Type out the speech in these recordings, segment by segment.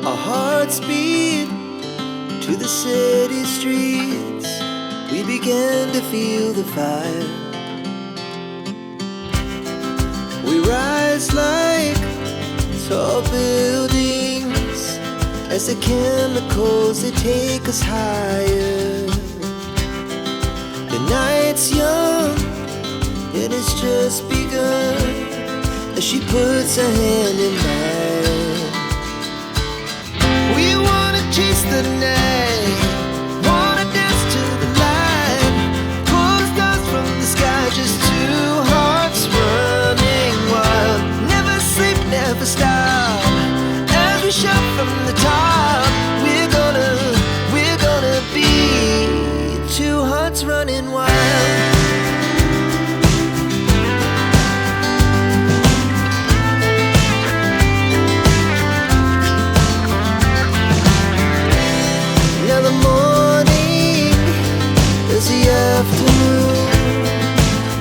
Our hearts beat to the city streets. We began to feel the fire. We rise like tall buildings as the chemicals, they take us higher. The night's young and it's just begun as she puts her hand in mine. We wanna chase the night, wanna dance to the light, pull the stars from the sky, just two hearts running wild. Never sleep, never stop, as we shout from the top. We're gonna be two hearts running wild. Afternoon,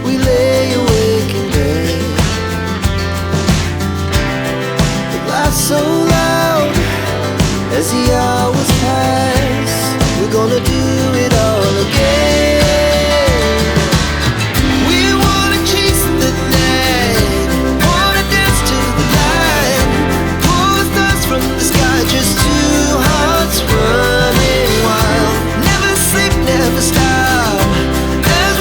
we lay awake in bed. It laughs so loud as the hours pass. We're gonna do it all again. We wanna chase the night, wanna dance to the light, pull the stars from the sky, just two hearts running wild. Never sleep, never stop,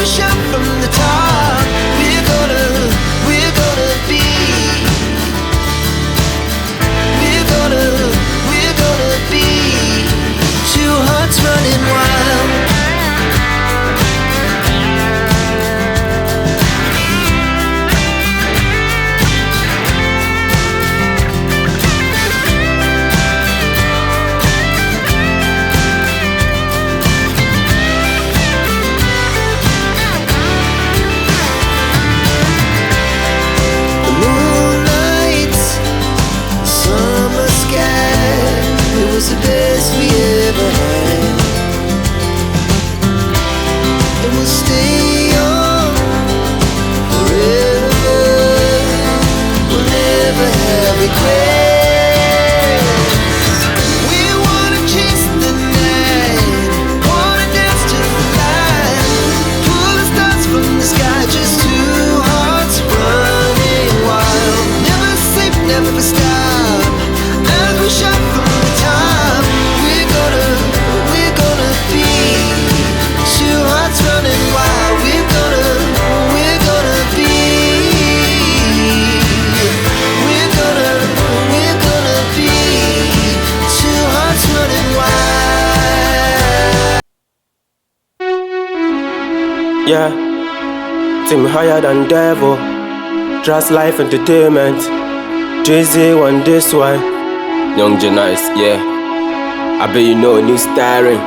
shout from the top. We're gonna be, we're gonna be two hearts running wild. The best we ever had, and we'll stay on forever. We'll never have regrets. We wanna chase the night, wanna dance to the light, pull the stars from the sky, just two hearts running wild. Never sleep, never stop, as we shout from the top. Running wild, we're gonna be, we're gonna be two hearts running wild. Yeah, team higher than devil, trust life entertainment. Jay-Z on this one, Young Janice, yeah. I bet you know new starring.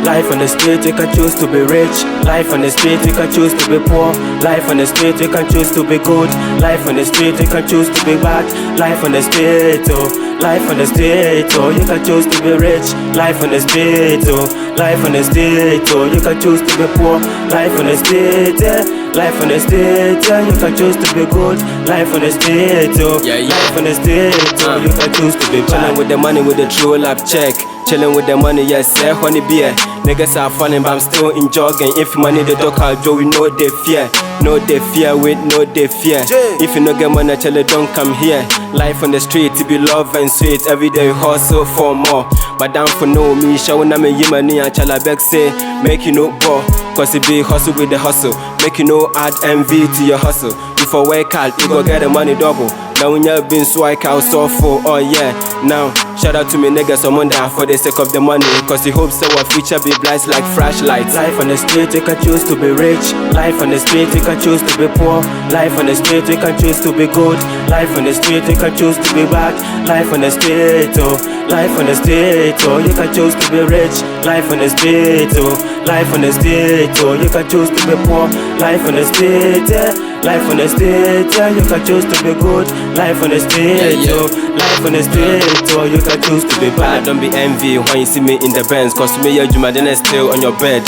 Life on the street, you can choose to be rich. Life on the street, you can choose to be poor. Life on the street, you can choose to be good. Life on the street, you can choose to be bad. Life on the street, oh. Life on the street, oh. You can choose to be rich. Life on the street, oh. Life on the street, oh. You can choose to be poor. Life on the street, yeah. Life on the street, yeah. You can choose to be good. Life on the street, oh. Life on the street, oh. You can choose to be bad. Chillin' with the money with the true lap check. Chillin' with the money, yes, yeah, honey beer. Niggas are falling, but I'm still in jogging. If money they talk, I'll do we know they fear. No they fear, with no they fear. If you no get money, tell it don't come here. Life on the street, it be love and sweet. Every day hustle for more. But down for no me, showing I'm a money and chala beg say, make you no bore. Cause it be hustle with the hustle. Make you no add envy to your hustle. If I work hard, you go get the money double. Now when you been swike out so full, oh yeah. Now shout out to me niggas on Monday for the sake of the money. Cause he hopes our future be bright like flashlights. Life on the street, you can choose to be rich. Life on the street, you can choose to be poor. Life on the street, you can choose to be good. Life on the street, you can choose to be bad. Life on the street, oh. Life on the street, oh. You can choose to be rich. Life on the street, oh. Life on the street, oh. You can choose to be poor. Life on the street, yeah. Life on the street, yeah. You can choose to be good. Life on the street, oh. Life on the street, oh. You can choose to be bad. Don't be envy when you see me in the Benz. Cause me, you then still on your bed.